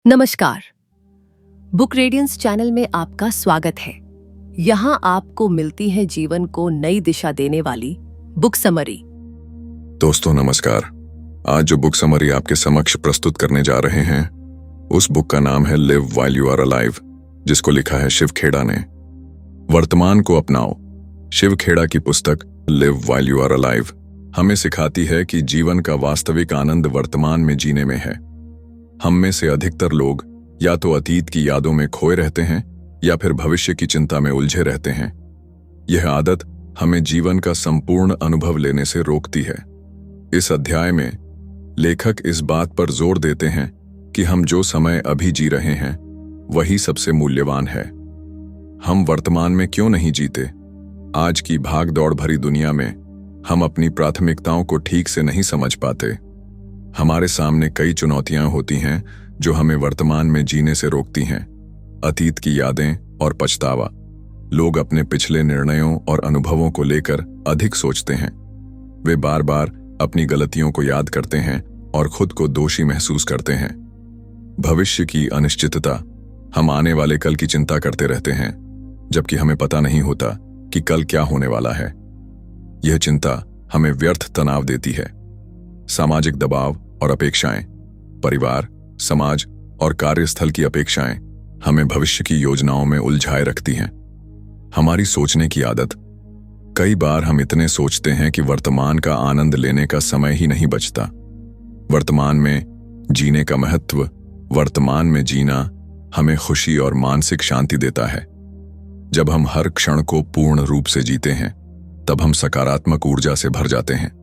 नमस्कार। Book radiance channel में आपका स्वागत है। यहाँ आपको मिलती है जीवन को नई दिशा देने वाली बुक समरी। दोस्तों नमस्कार। आज जो बुक समरी आपके समक्ष प्रस्तुत करने जा रहे हैं उस बुक का नाम है live while you are alive, जिसको लिखा है शिव खेड़ा ने। वर्तमान को अपनाओ। शिव खेड़ा की पुस्तक live while you are alive हमें सिखाती है कि जीवन का वास्तविक आनंद वर्तमान में जीने में है। हम में से अधिकतर लोग या तो अतीत की यादों में खोए रहते हैं या फिर भविष्य की चिंता में उलझे रहते हैं। यह आदत हमें जीवन का संपूर्ण अनुभव लेने से रोकती है। इस अध्याय में लेखक इस बात पर जोर देते हैं कि हम जो समय अभी जी रहे हैं वही सबसे मूल्यवान है। हम वर्तमान में क्यों नहीं जीते? आज की भाग दौड़ भरी दुनिया में हम अपनी प्राथमिकताओं को ठीक से नहीं समझ पाते। हमारे सामने कई चुनौतियां होती हैं जो हमें वर्तमान में जीने से रोकती हैं। अतीत की यादें और पछतावा। लोग अपने पिछले निर्णयों और अनुभवों को लेकर अधिक सोचते हैं। वे बार बार अपनी गलतियों को याद करते हैं और खुद को दोषी महसूस करते हैं। भविष्य की अनिश्चितता। हम आने वाले कल की चिंता करते रहते हैं, जबकि हमें पता नहीं होता कि कल क्या होने वाला है। यह चिंता हमें व्यर्थ तनाव देती है। सामाजिक दबाव और अपेक्षाएं। परिवार, समाज और कार्यस्थल की अपेक्षाएं हमें भविष्य की योजनाओं में उलझाए रखती हैं। हमारी सोचने की आदत। कई बार हम इतने सोचते हैं कि वर्तमान का आनंद लेने का समय ही नहीं बचता। वर्तमान में जीने का महत्व। वर्तमान में जीना हमें खुशी और मानसिक शांति देता है। जब हम हर क्षण को पूर्ण रूप से जीते हैं तब हम सकारात्मक ऊर्जा से भर जाते हैं।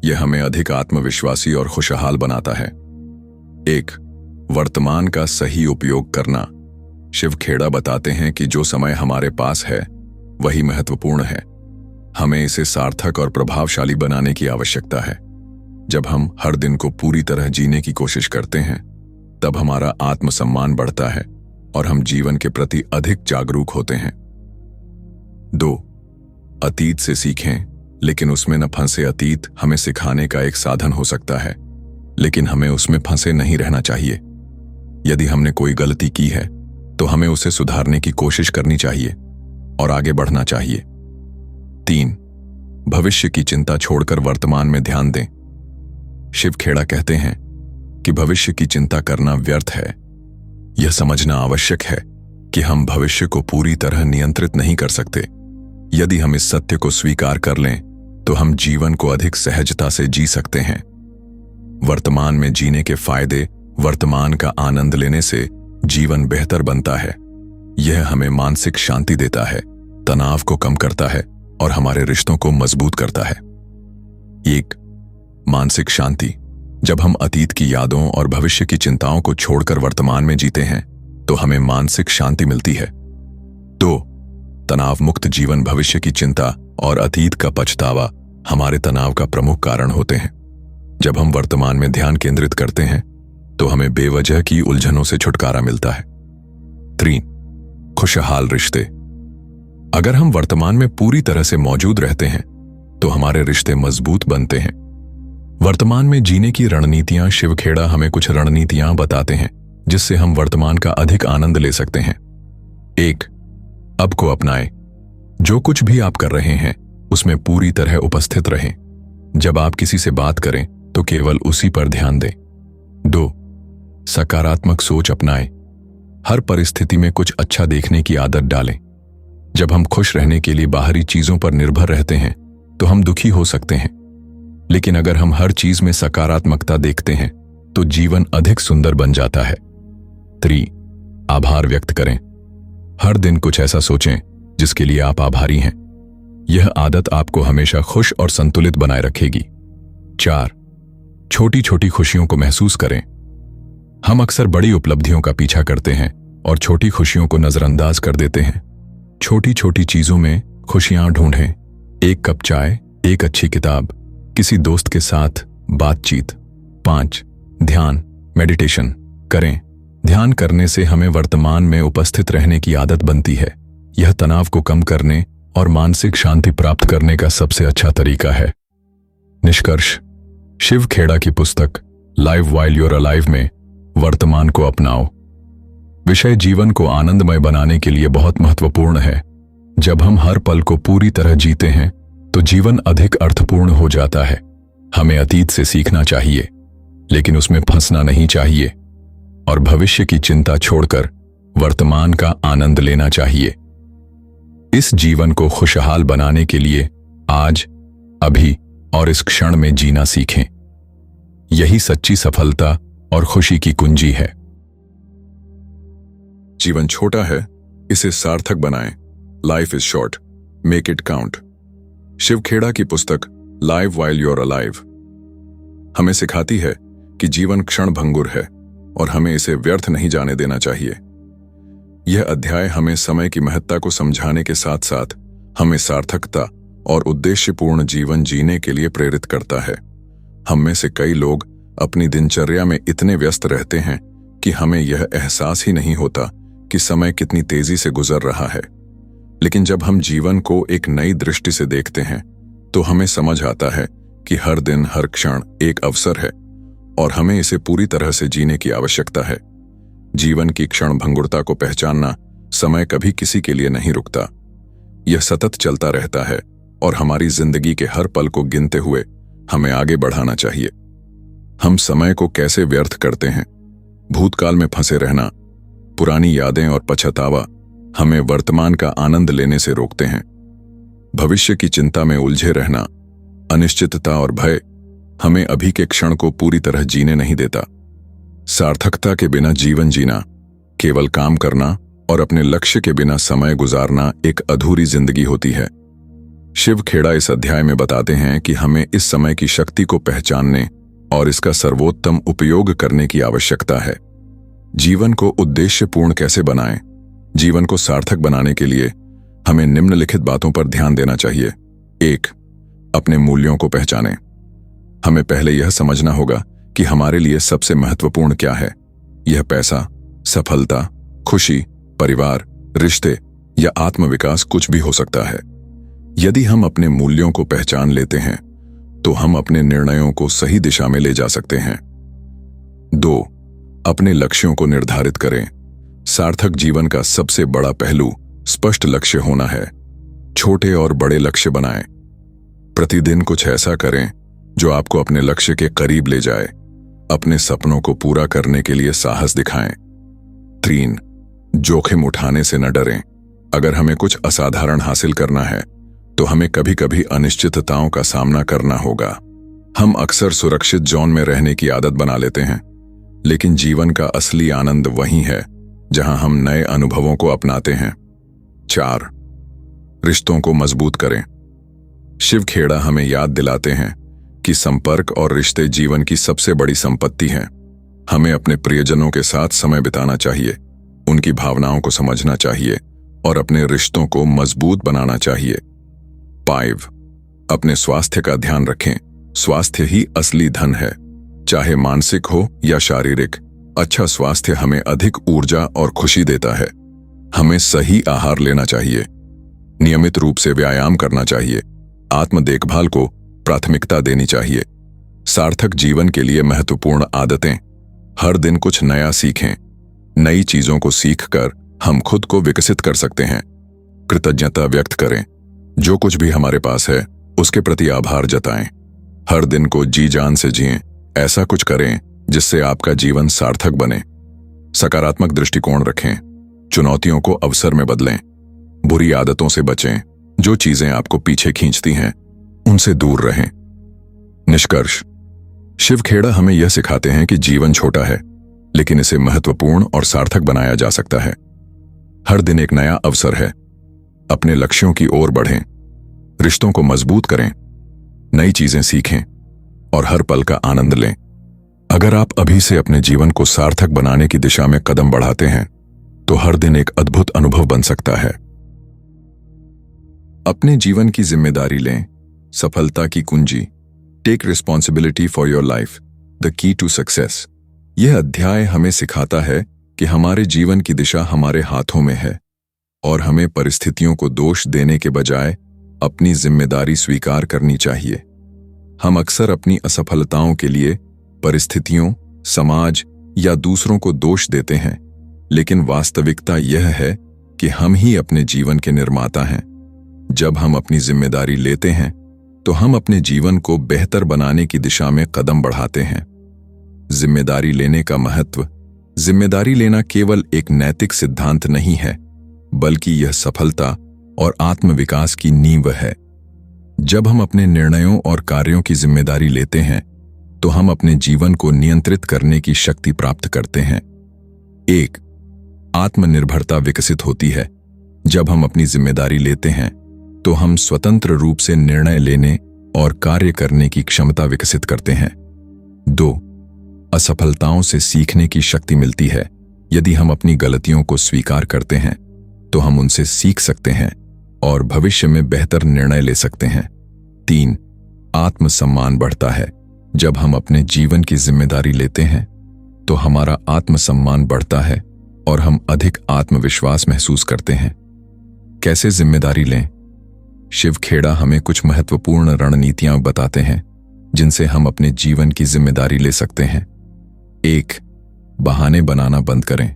यह हमें अधिक आत्मविश्वासी और खुशहाल बनाता है। 1. वर्तमान का सही उपयोग करना। शिव खेड़ा बताते हैं कि जो समय हमारे पास है वही महत्वपूर्ण है। हमें इसे सार्थक और प्रभावशाली बनाने की आवश्यकता है। जब हम हर दिन को पूरी तरह जीने की कोशिश करते हैं तब हमारा आत्मसम्मान बढ़ता है और हम जीवन के प्रति अधिक जागरूक होते हैं। 2. अतीत से सीखें, लेकिन उसमें न फंसे। अतीत हमें सिखाने का एक साधन हो सकता है, लेकिन हमें उसमें फंसे नहीं रहना चाहिए। यदि हमने कोई गलती की है तो हमें उसे सुधारने की कोशिश करनी चाहिए और आगे बढ़ना चाहिए। 3. भविष्य की चिंता छोड़कर वर्तमान में ध्यान दें। शिव खेड़ा कहते हैं कि भविष्य की चिंता करना व्यर्थ है। यह समझना आवश्यक है कि हम भविष्य को पूरी तरह नियंत्रित नहीं कर सकते। यदि हम इस सत्य को स्वीकार कर लें तो हम जीवन को अधिक सहजता से जी सकते हैं। वर्तमान में जीने के फायदे। वर्तमान का आनंद लेने से जीवन बेहतर बनता है। यह हमें मानसिक शांति देता है, तनाव को कम करता है और हमारे रिश्तों को मजबूत करता है। 1. मानसिक शांति। जब हम अतीत की यादों और भविष्य की चिंताओं को छोड़कर वर्तमान में जीते हैं तो हमें मानसिक शांति मिलती है। 2. तनाव मुक्त जीवन। भविष्य की चिंता और अतीत का पछतावा हमारे तनाव का प्रमुख कारण होते हैं। जब हम वर्तमान में ध्यान केंद्रित करते हैं तो हमें बेवजह की उलझनों से छुटकारा मिलता है। 3. खुशहाल रिश्ते। अगर हम वर्तमान में पूरी तरह से मौजूद रहते हैं तो हमारे रिश्ते मजबूत बनते हैं। वर्तमान में जीने की रणनीतियां। शिव खेड़ा हमें कुछ रणनीतियां बताते हैं जिससे हम वर्तमान का अधिक आनंद ले सकते हैं। 1. अब को अपनाएं। जो कुछ भी आप कर रहे हैं उसमें पूरी तरह उपस्थित रहें। जब आप किसी से बात करें तो केवल उसी पर ध्यान दें। 2. सकारात्मक सोच अपनाएं। हर परिस्थिति में कुछ अच्छा देखने की आदत डालें। जब हम खुश रहने के लिए बाहरी चीजों पर निर्भर रहते हैं तो हम दुखी हो सकते हैं, लेकिन अगर हम हर चीज में सकारात्मकता देखते हैं तो जीवन अधिक सुंदर बन जाता है। 3. आभार व्यक्त करें। हर दिन कुछ ऐसा सोचें जिसके लिए आप आभारी हैं। यह आदत आपको हमेशा खुश और संतुलित बनाए रखेगी। 4. छोटी छोटी खुशियों को महसूस करें। हम अक्सर बड़ी उपलब्धियों का पीछा करते हैं और छोटी खुशियों को नजरअंदाज कर देते हैं। छोटी छोटी चीजों में खुशियां ढूंढें। एक कप चाय, एक अच्छी किताब, किसी दोस्त के साथ बातचीत। 5. ध्यान मेडिटेशन करें। ध्यान करने से हमें वर्तमान में उपस्थित रहने की आदत बनती है। यह तनाव को कम करने और मानसिक शांति प्राप्त करने का सबसे अच्छा तरीका है। निष्कर्ष। शिव खेड़ा की पुस्तक लाइव व्हाइल यूर अलाइव में वर्तमान को अपनाओ, विषय जीवन को आनंदमय बनाने के लिए बहुत महत्वपूर्ण है। जब हम हर पल को पूरी तरह जीते हैं तो जीवन अधिक अर्थपूर्ण हो जाता है। हमें अतीत से सीखना चाहिए, लेकिन उसमें फंसना नहीं चाहिए, और भविष्य की चिंता छोड़कर वर्तमान का आनंद लेना चाहिए। इस जीवन को खुशहाल बनाने के लिए आज, अभी और इस क्षण में जीना सीखें। यही सच्ची सफलता और खुशी की कुंजी है। जीवन छोटा है, इसे सार्थक बनाएं। Life is short, make it count. Shiv Khera की पुस्तक live while you are alive हमें सिखाती है कि जीवन क्षण भंगुर है और हमें इसे व्यर्थ नहीं जाने देना चाहिए। यह अध्याय हमें समय की महत्ता को समझाने के साथ साथ हमें सार्थकता और उद्देश्यपूर्ण जीवन जीने के लिए प्रेरित करता है। हम में से कई लोग अपनी दिनचर्या में इतने व्यस्त रहते हैं कि हमें यह एहसास ही नहीं होता कि समय कितनी तेजी से गुजर रहा है। लेकिन जब हम जीवन को एक नई दृष्टि से देखते हैं तो हमें समझ आता है कि हर दिन, हर क्षण एक अवसर है और हमें इसे पूरी तरह से जीने की आवश्यकता है। जीवन की क्षण भंगुरता को पहचानना, समय कभी किसी के लिए नहीं रुकता। यह सतत चलता रहता है और हमारी जिंदगी के हर पल को गिनते हुए हमें आगे बढ़ाना चाहिए। हम समय को कैसे व्यर्थ करते हैं? भूतकाल में फंसे रहना, पुरानी यादें और पछतावा हमें वर्तमान का आनंद लेने से रोकते हैं। भविष्य की चिंता में उलझे रहना, अनिश्चितता और भय हमें अभी के क्षण को पूरी तरह जीने नहीं देता। सार्थकता के बिना जीवन जीना, केवल काम करना और अपने लक्ष्य के बिना समय गुजारना एक अधूरी जिंदगी होती है। शिव खेड़ा इस अध्याय में बताते हैं कि हमें इस समय की शक्ति को पहचानने और इसका सर्वोत्तम उपयोग करने की आवश्यकता है। जीवन को उद्देश्यपूर्ण कैसे बनाएं? जीवन को सार्थक बनाने के लिए हमें निम्नलिखित बातों पर ध्यान देना चाहिए। 1. अपने मूल्यों को पहचानें। हमें पहले यह समझना होगा कि हमारे लिए सबसे महत्वपूर्ण क्या है। यह पैसा, सफलता, खुशी, परिवार, रिश्ते या आत्मविकास कुछ भी हो सकता है। यदि हम अपने मूल्यों को पहचान लेते हैं तो हम अपने निर्णयों को सही दिशा में ले जा सकते हैं। 2. अपने लक्ष्यों को निर्धारित करें। सार्थक जीवन का सबसे बड़ा पहलू स्पष्ट लक्ष्य होना है। छोटे और बड़े लक्ष्य बनाएं। प्रतिदिन कुछ ऐसा करें जो आपको अपने लक्ष्य के करीब ले जाए। अपने सपनों को पूरा करने के लिए साहस दिखाएं। 3. जोखिम उठाने से न डरें। अगर हमें कुछ असाधारण हासिल करना है तो हमें कभी कभी अनिश्चितताओं का सामना करना होगा। हम अक्सर सुरक्षित जोन में रहने की आदत बना लेते हैं, लेकिन जीवन का असली आनंद वहीं है जहां हम नए अनुभवों को अपनाते हैं। 4. रिश्तों को मजबूत करें। शिव खेड़ा हमें याद दिलाते हैं कि संपर्क और रिश्ते जीवन की सबसे बड़ी संपत्ति हैं। हमें अपने प्रियजनों के साथ समय बिताना चाहिए, उनकी भावनाओं को समझना चाहिए और अपने रिश्तों को मजबूत बनाना चाहिए। 5. अपने स्वास्थ्य का ध्यान रखें। स्वास्थ्य ही असली धन है, चाहे मानसिक हो या शारीरिक। अच्छा स्वास्थ्य हमें अधिक ऊर्जा और खुशी देता है। हमें सही आहार लेना चाहिए, नियमित रूप से व्यायाम करना चाहिए, आत्म देखभाल को प्राथमिकता देनी चाहिए। सार्थक जीवन के लिए महत्वपूर्ण आदतें: हर दिन कुछ नया सीखें। नई चीजों को सीखकर हम खुद को विकसित कर सकते हैं। कृतज्ञता व्यक्त करें। जो कुछ भी हमारे पास है उसके प्रति आभार जताएं। हर दिन को जी जान से जिएं। ऐसा कुछ करें जिससे आपका जीवन सार्थक बने। सकारात्मक दृष्टिकोण रखें। चुनौतियों को अवसर में बदलें। बुरी आदतों से बचें। जो चीजें आपको पीछे खींचती हैं उनसे दूर रहें। निष्कर्ष: शिव खेड़ा हमें यह सिखाते हैं कि जीवन छोटा है, लेकिन इसे महत्वपूर्ण और सार्थक बनाया जा सकता है। हर दिन एक नया अवसर है। अपने लक्ष्यों की ओर बढ़ें, रिश्तों को मजबूत करें, नई चीजें सीखें और हर पल का आनंद लें। अगर आप अभी से अपने जीवन को सार्थक बनाने की दिशा में कदम बढ़ाते हैं तो हर दिन एक अद्भुत अनुभव बन सकता है। अपने जीवन की जिम्मेदारी लें। सफलता की कुंजी। Take responsibility for your life, the key to success. यह अध्याय हमें सिखाता है कि हमारे जीवन की दिशा हमारे हाथों में है और हमें परिस्थितियों को दोष देने के बजाय अपनी जिम्मेदारी स्वीकार करनी चाहिए। हम अक्सर अपनी असफलताओं के लिए परिस्थितियों, समाज या दूसरों को दोष देते हैं, लेकिन वास्तविकता यह है कि हम ही अपने जीवन के निर्माता हैं। जब हम अपनी जिम्मेदारी लेते हैं तो हम अपने जीवन को बेहतर बनाने की दिशा में कदम बढ़ाते हैं। जिम्मेदारी लेने का महत्व। जिम्मेदारी लेना केवल एक नैतिक सिद्धांत नहीं है, बल्कि यह सफलता और आत्मविकास की नींव है। जब हम अपने निर्णयों और कार्यों की जिम्मेदारी लेते हैं तो हम अपने जीवन को नियंत्रित करने की शक्ति प्राप्त करते हैं। 1. आत्मनिर्भरता विकसित होती है। जब हम अपनी जिम्मेदारी लेते हैं तो हम स्वतंत्र रूप से निर्णय लेने और कार्य करने की क्षमता विकसित करते हैं। 2. असफलताओं से सीखने की शक्ति मिलती है। यदि हम अपनी गलतियों को स्वीकार करते हैं तो हम उनसे सीख सकते हैं और भविष्य में बेहतर निर्णय ले सकते हैं। 3. आत्मसम्मान बढ़ता है। जब हम अपने जीवन की जिम्मेदारी लेते हैं तो हमारा आत्मसम्मान बढ़ता है और हम अधिक आत्मविश्वास महसूस करते हैं। कैसे जिम्मेदारी लें? शिव खेड़ा हमें कुछ महत्वपूर्ण रणनीतियां बताते हैं जिनसे हम अपने जीवन की जिम्मेदारी ले सकते हैं। 1. बहाने बनाना बंद करें।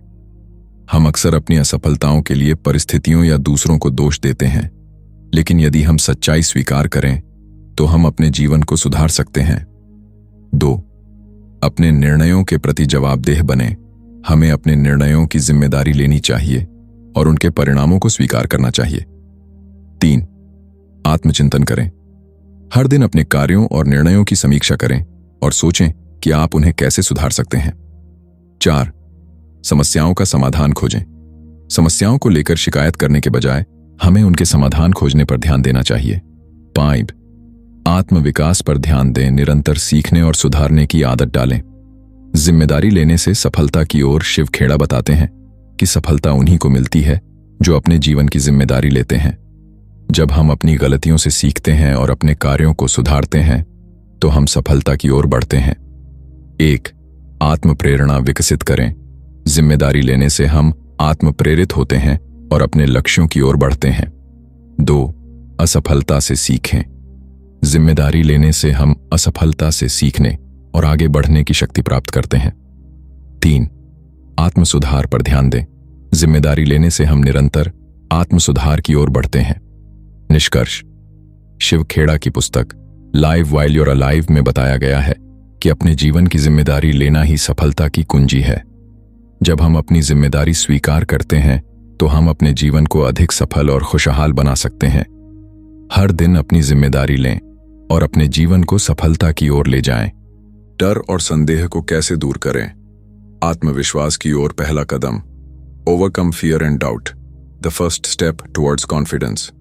हम अक्सर अपनी असफलताओं के लिए परिस्थितियों या दूसरों को दोष देते हैं, लेकिन यदि हम सच्चाई स्वीकार करें तो हम अपने जीवन को सुधार सकते हैं। 2. अपने निर्णयों के प्रति जवाबदेह बनें। हमें अपने निर्णयों की जिम्मेदारी लेनी चाहिए और उनके परिणामों को स्वीकार करना चाहिए। 3. आत्मचिंतन करें। हर दिन अपने कार्यों और निर्णयों की समीक्षा करें और सोचें कि आप उन्हें कैसे सुधार सकते हैं। 4. समस्याओं का समाधान खोजें। समस्याओं को लेकर शिकायत करने के बजाय हमें उनके समाधान खोजने पर ध्यान देना चाहिए। 5. आत्मविकास पर ध्यान दें। निरंतर सीखने और सुधारने की आदत डालें। जिम्मेदारी लेने से सफलता की ओर शिव खेड़ा बताते हैं कि सफलता उन्हीं को मिलती है जो अपने जीवन की जिम्मेदारी लेते हैं। जब हम अपनी गलतियों से सीखते हैं और अपने कार्यों को सुधारते हैं तो हम सफलता की ओर बढ़ते हैं। 1. आत्म प्रेरणा विकसित करें। जिम्मेदारी लेने से हम आत्म प्रेरित होते हैं और अपने लक्ष्यों की ओर बढ़ते हैं। 2. असफलता से सीखें। जिम्मेदारी लेने से हम असफलता से सीखने और आगे बढ़ने की शक्ति प्राप्त करते हैं। 3. आत्म सुधार पर ध्यान दें। जिम्मेदारी लेने से हम निरंतर आत्म सुधार की ओर बढ़ते हैं। निष्कर्ष। शिव खेड़ा की पुस्तक live while you are alive में बताया गया है कि अपने जीवन की जिम्मेदारी लेना ही सफलता की कुंजी है। जब हम अपनी जिम्मेदारी स्वीकार करते हैं तो हम अपने जीवन को अधिक सफल और खुशहाल बना सकते हैं। हर दिन अपनी जिम्मेदारी लें और अपने जीवन को सफलता की ओर ले जाएं। डर और संदेह को कैसे दूर करें? आत्मविश्वास की ओर पहला कदम। Overcome fear and doubt, the first step towards confidence.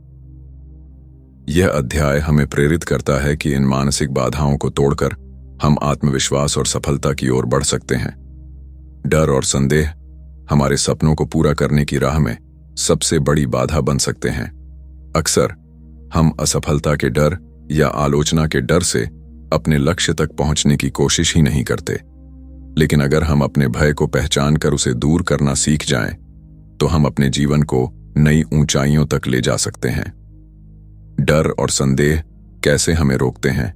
यह अध्याय हमें प्रेरित करता है कि इन मानसिक बाधाओं को तोड़कर हम आत्मविश्वास और सफलता की ओर बढ़ सकते हैं। डर और संदेह हमारे सपनों को पूरा करने की राह में सबसे बड़ी बाधा बन सकते हैं। अक्सर हम असफलता के डर या आलोचना के डर से अपने लक्ष्य तक पहुंचने की कोशिश ही नहीं करते। लेकिन अगर हम अपने भय को पहचान कर उसे दूर करना सीख जाएं, तो हम अपने जीवन को नई ऊंचाइयों तक ले जा सकते हैं। डर और संदेह कैसे हमें रोकते हैं?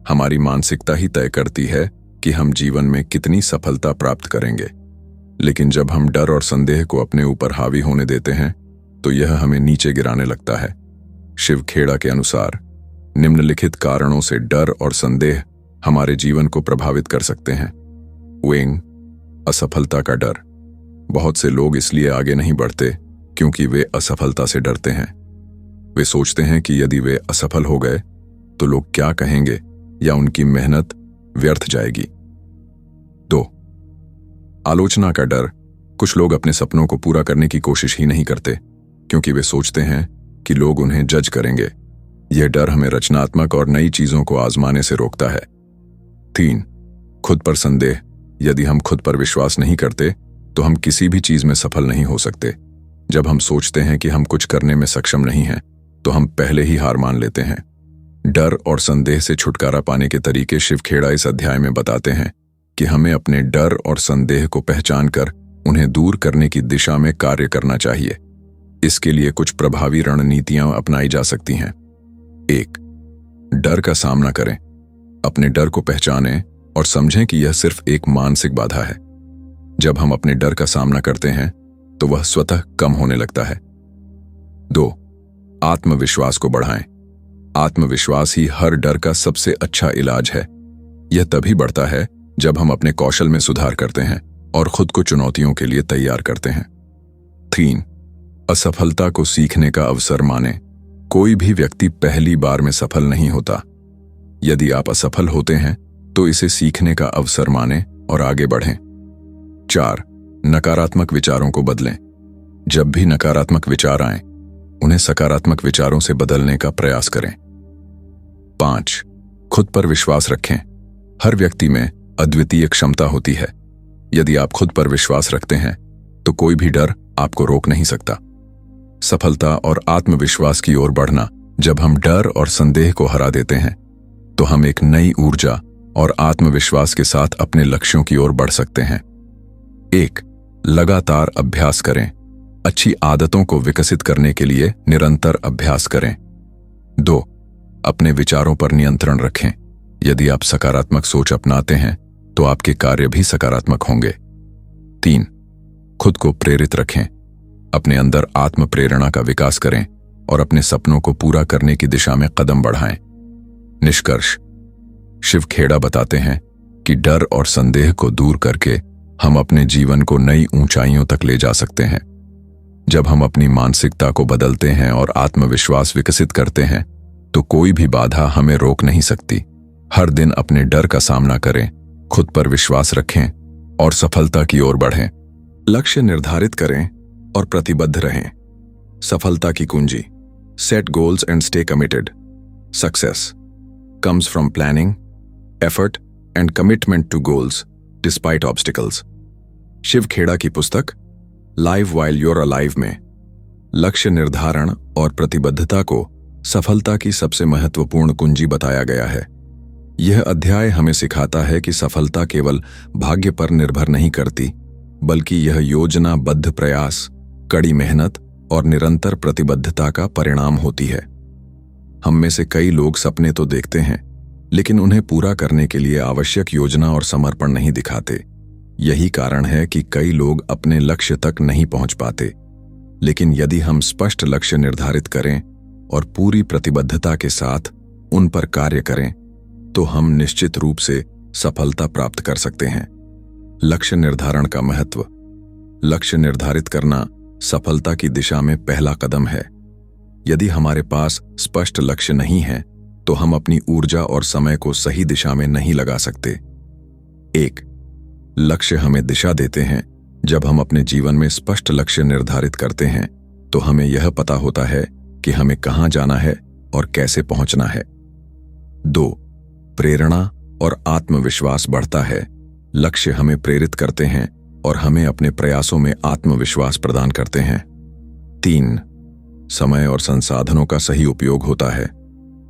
हमारी मानसिकता ही तय करती है कि हम जीवन में कितनी सफलता प्राप्त करेंगे। लेकिन जब हम डर और संदेह को अपने ऊपर हावी होने देते हैं तो यह हमें नीचे गिराने लगता है। शिव खेड़ा के अनुसार निम्नलिखित कारणों से डर और संदेह हमारे जीवन को प्रभावित कर सकते हैं। विंग, असफलता का डर। बहुत से लोग इसलिए आगे नहीं बढ़ते क्योंकि वे असफलता से डरते हैं। वे सोचते हैं कि यदि वे असफल हो गए तो लोग क्या कहेंगे या उनकी मेहनत व्यर्थ जाएगी। 2. आलोचना का डर। कुछ लोग अपने सपनों को पूरा करने की कोशिश ही नहीं करते क्योंकि वे सोचते हैं कि लोग उन्हें जज करेंगे। यह डर हमें रचनात्मक और नई चीजों को आजमाने से रोकता है। 3. खुद पर संदेह। यदि हम खुद पर विश्वास नहीं करते तो हम किसी भी चीज में सफल नहीं हो सकते। जब हम सोचते हैं कि हम कुछ करने में सक्षम नहीं हैं, तो हम पहले ही हार मान लेते हैं। डर और संदेह से छुटकारा पाने के तरीके शिव खेड़ा इस अध्याय में बताते हैं कि हमें अपने डर और संदेह को पहचान कर उन्हें दूर करने की दिशा में कार्य करना चाहिए। इसके लिए कुछ प्रभावी रणनीतियां अपनाई जा सकती हैं। 1. डर का सामना करें। अपने डर को पहचानें और समझें कि यह सिर्फ एक मानसिक बाधा है। जब हम अपने डर का सामना करते हैं तो वह स्वतः कम होने लगता है। 2. आत्मविश्वास को बढ़ाएं। आत्मविश्वास ही हर डर का सबसे अच्छा इलाज है। यह तभी बढ़ता है जब हम अपने कौशल में सुधार करते हैं और खुद को चुनौतियों के लिए तैयार करते हैं। 3. असफलता को सीखने का अवसर मानें। कोई भी व्यक्ति पहली बार में सफल नहीं होता। यदि आप असफल होते हैं तो इसे सीखने का अवसर मानें और आगे बढ़ें। 4. नकारात्मक विचारों को बदलें। जब भी नकारात्मक विचार आएं, उन्हें सकारात्मक विचारों से बदलने का प्रयास करें। 5. खुद पर विश्वास रखें। हर व्यक्ति में अद्वितीय क्षमता होती है। यदि आप खुद पर विश्वास रखते हैं तो कोई भी डर आपको रोक नहीं सकता। सफलता और आत्मविश्वास की ओर बढ़ना। जब हम डर और संदेह को हरा देते हैं तो हम एक नई ऊर्जा और आत्मविश्वास के साथ अपने लक्ष्यों की ओर बढ़ सकते हैं। 1. लगातार अभ्यास करें। अच्छी आदतों को विकसित करने के लिए निरंतर अभ्यास करें। 2. अपने विचारों पर नियंत्रण रखें। यदि आप सकारात्मक सोच अपनाते हैं तो आपके कार्य भी सकारात्मक होंगे। 3. खुद को प्रेरित रखें। अपने अंदर आत्म प्रेरणा का विकास करें और अपने सपनों को पूरा करने की दिशा में कदम बढ़ाएं। निष्कर्ष: शिव खेड़ा बताते हैं कि डर और संदेह को दूर करके हम अपने जीवन को नई ऊंचाइयों तक ले जा सकते हैं। जब हम अपनी मानसिकता को बदलते हैं और आत्मविश्वास विकसित करते हैं तो कोई भी बाधा हमें रोक नहीं सकती। हर दिन अपने डर का सामना करें, खुद पर विश्वास रखें और सफलता की ओर बढ़ें। लक्ष्य निर्धारित करें और प्रतिबद्ध रहें। सफलता की कुंजी: set goals and stay committed. Success comes from planning, effort and commitment to goals despite obstacles. Shiv Khera की पुस्तक लाइव वाइल यूर अलाइव में लक्ष्य निर्धारण और प्रतिबद्धता को सफलता की सबसे महत्वपूर्ण कुंजी बताया गया है। यह अध्याय हमें सिखाता है कि सफलता केवल भाग्य पर निर्भर नहीं करती, बल्कि यह योजनाबद्ध प्रयास, कड़ी मेहनत और निरंतर प्रतिबद्धता का परिणाम होती है। हम में से कई लोग सपने तो देखते हैं, लेकिन उन्हें पूरा करने के लिए आवश्यक योजना और समर्पण नहीं दिखाते। यही कारण है कि कई लोग अपने लक्ष्य तक नहीं पहुंच पाते। लेकिन यदि हम स्पष्ट लक्ष्य निर्धारित करें और पूरी प्रतिबद्धता के साथ उन पर कार्य करें, तो हम निश्चित रूप से सफलता प्राप्त कर सकते हैं। लक्ष्य निर्धारण का महत्व: लक्ष्य निर्धारित करना सफलता की दिशा में पहला कदम है। यदि हमारे पास स्पष्ट लक्ष्य नहीं है तो हम अपनी ऊर्जा और समय को सही दिशा में नहीं लगा सकते। 1. लक्ष्य हमें दिशा देते हैं। जब हम अपने जीवन में स्पष्ट लक्ष्य निर्धारित करते हैं तो हमें यह पता होता है कि हमें कहां जाना है और कैसे पहुंचना है। 2. प्रेरणा और आत्मविश्वास बढ़ता है। लक्ष्य हमें प्रेरित करते हैं और हमें अपने प्रयासों में आत्मविश्वास प्रदान करते हैं। 3. समय और संसाधनों का सही उपयोग होता है।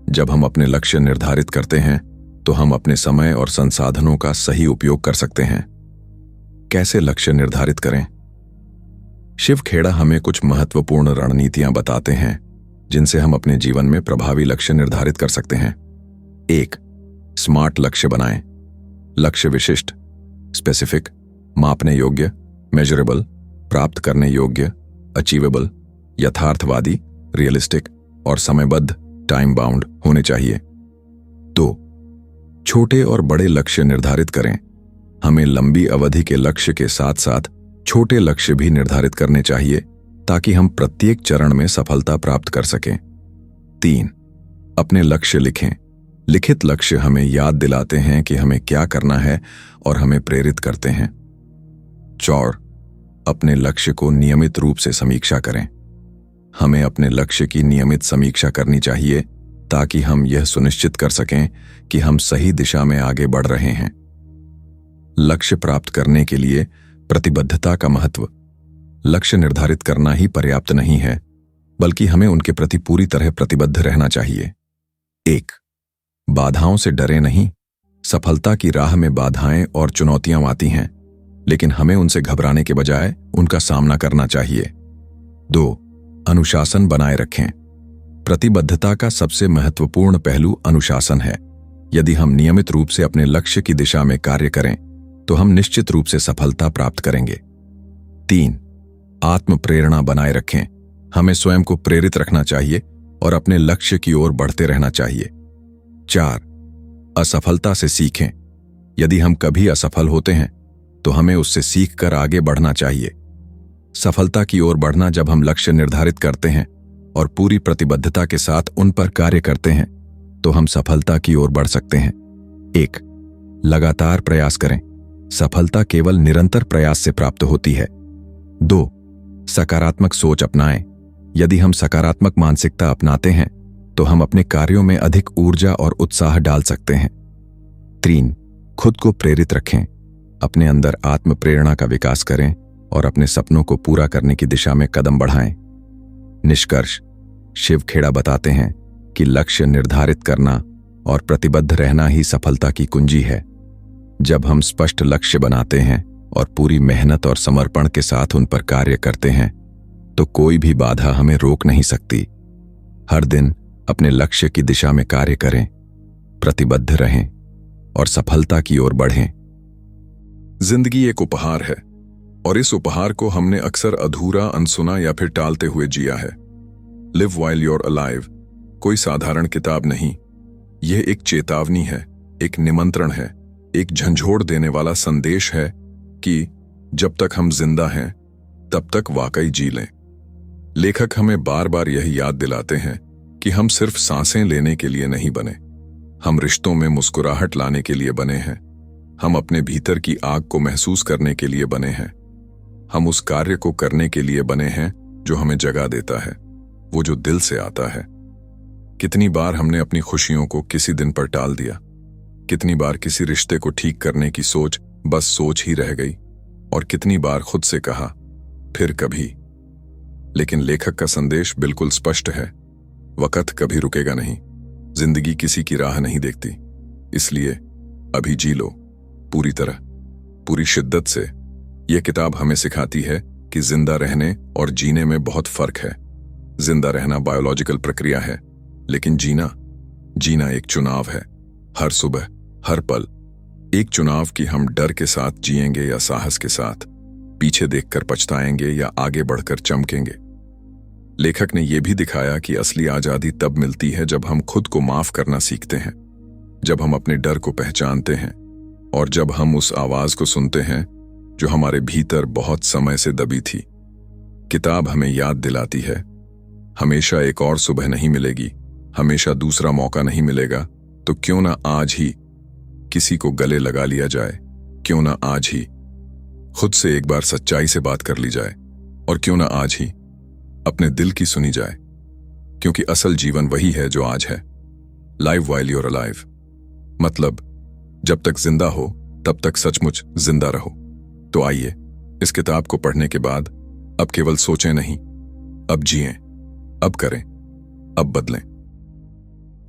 जब हम अपने लक्ष्य निर्धारित करते हैं तो हम अपने समय और संसाधनों का सही उपयोग कर सकते हैं। कैसे लक्ष्य निर्धारित करें? शिव खेड़ा हमें कुछ महत्वपूर्ण रणनीतियां बताते हैं जिनसे हम अपने जीवन में प्रभावी लक्ष्य निर्धारित कर सकते हैं। 1. स्मार्ट लक्ष्य बनाएं। लक्ष्य विशिष्ट, स्पेसिफिक, मापने योग्य, मेजरेबल, प्राप्त करने योग्य, अचीवेबल, यथार्थवादी, रियलिस्टिक और समयबद्ध, टाइम बाउंड होने चाहिए। 2. छोटे और बड़े लक्ष्य निर्धारित करें। हमें लंबी अवधि के लक्ष्य के साथ साथ छोटे लक्ष्य भी निर्धारित करने चाहिए ताकि हम प्रत्येक चरण में सफलता प्राप्त कर सकें। 3. अपने लक्ष्य लिखें। लिखित लक्ष्य हमें याद दिलाते हैं कि हमें क्या करना है और हमें प्रेरित करते हैं। 4. अपने लक्ष्य को नियमित रूप से समीक्षा करें। हमें अपने लक्ष्य की नियमित समीक्षा करनी चाहिए ताकि हम यह सुनिश्चित कर सकें कि हम सही दिशा में आगे बढ़ रहे हैं। लक्ष्य प्राप्त करने के लिए प्रतिबद्धता का महत्व: लक्ष्य निर्धारित करना ही पर्याप्त नहीं है, बल्कि हमें उनके प्रति पूरी तरह प्रतिबद्ध रहना चाहिए। 1. बाधाओं से डरे नहीं। सफलता की राह में बाधाएं और चुनौतियां आती हैं, लेकिन हमें उनसे घबराने के बजाय उनका सामना करना चाहिए। 2. अनुशासन बनाए रखें। प्रतिबद्धता का सबसे महत्वपूर्ण पहलू अनुशासन है। यदि हम नियमित रूप से अपने लक्ष्य की दिशा में कार्य करें तो हम निश्चित रूप से सफलता प्राप्त करेंगे। 3. आत्म प्रेरणा बनाए रखें। हमें स्वयं को प्रेरित रखना चाहिए और अपने लक्ष्य की ओर बढ़ते रहना चाहिए। 4. असफलता से सीखें। यदि हम कभी असफल होते हैं तो हमें उससे सीखकर आगे बढ़ना चाहिए। सफलता की ओर बढ़ना जब हम लक्ष्य निर्धारित करते हैं और पूरी प्रतिबद्धता के साथ उन पर कार्य करते हैं तो हम सफलता की ओर बढ़ सकते हैं। 1. लगातार प्रयास करें। सफलता केवल निरंतर प्रयास से प्राप्त होती है। 2. सकारात्मक सोच अपनाएं। यदि हम सकारात्मक मानसिकता अपनाते हैं तो हम अपने कार्यों में अधिक ऊर्जा और उत्साह डाल सकते हैं। 3. खुद को प्रेरित रखें। अपने अंदर आत्म प्रेरणा का विकास करें और अपने सपनों को पूरा करने की दिशा में कदम बढ़ाएं। निष्कर्ष: शिव खेड़ा बताते हैं कि लक्ष्य निर्धारित करना और प्रतिबद्ध रहना ही सफलता की कुंजी है। जब हम स्पष्ट लक्ष्य बनाते हैं और पूरी मेहनत और समर्पण के साथ उन पर कार्य करते हैं तो कोई भी बाधा हमें रोक नहीं सकती। हर दिन अपने लक्ष्य की दिशा में कार्य करें, प्रतिबद्ध रहें और सफलता की ओर बढ़ें। जिंदगी एक उपहार है और इस उपहार को हमने अक्सर अधूरा, अनसुना या फिर टालते हुए जिया है। Live while you are alive कोई साधारण किताब नहीं, यह एक चेतावनी है, एक निमंत्रण है, एक झंझोड़ देने वाला संदेश है कि जब तक हम जिंदा हैं तब तक वाकई जी लें। लेखक हमें बार बार यह याद दिलाते हैं कि हम सिर्फ सांसें लेने के लिए नहीं बने, हम रिश्तों में मुस्कुराहट लाने के लिए बने हैं, हम अपने भीतर की आग को महसूस करने के लिए बने हैं, हम उस कार्य को करने के लिए बने हैं जो हमें जगा देता है, वो जो दिल से आता है। कितनी बार हमने अपनी खुशियों को किसी दिन पर टाल दिया, कितनी बार किसी रिश्ते को ठीक करने की सोच बस सोच ही रह गई, और कितनी बार खुद से कहा फिर कभी। लेकिन लेखक का संदेश बिल्कुल स्पष्ट है, वक्त कभी रुकेगा नहीं, जिंदगी किसी की राह नहीं देखती, इसलिए अभी जी लो पूरी तरह, पूरी शिद्दत से। यह किताब हमें सिखाती है कि जिंदा रहने और जीने में बहुत फर्क है। जिंदा रहना बायोलॉजिकल प्रक्रिया है, लेकिन जीना एक चुनाव है। हर सुबह, हर पल एक चुनाव कि हम डर के साथ जिएंगे या साहस के साथ, पीछे देखकर पछताएंगे या आगे बढ़कर चमकेंगे। लेखक ने यह भी दिखाया कि असली आजादी तब मिलती है जब हम खुद को माफ करना सीखते हैं, जब हम अपने डर को पहचानते हैं और जब हम उस आवाज को सुनते हैं जो हमारे भीतर बहुत समय से दबी थी। किताब हमें याद दिलाती है, हमेशा एक और सुबह नहीं मिलेगी, हमेशा दूसरा मौका नहीं मिलेगा, तो क्यों ना आज ही किसी को गले लगा लिया जाए, क्यों ना आज ही खुद से एक बार सच्चाई से बात कर ली जाए, और क्यों ना आज ही अपने दिल की सुनी जाए, क्योंकि असल जीवन वही है जो आज है। Live while you are alive मतलब जब तक जिंदा हो तब तक सचमुच जिंदा रहो। तो आइए इस किताब को पढ़ने के बाद अब केवल सोचें नहीं, अब जिएं, अब करें, अब बदलें।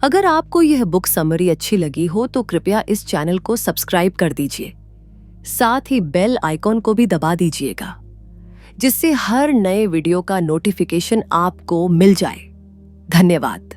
अगर आपको यह बुक समरी अच्छी लगी हो तो कृपया इस चैनल को सब्सक्राइब कर दीजिए, साथ ही बेल आइकॉन को भी दबा दीजिएगा, जिससे हर नए वीडियो का नोटिफिकेशन आपको मिल जाए। धन्यवाद।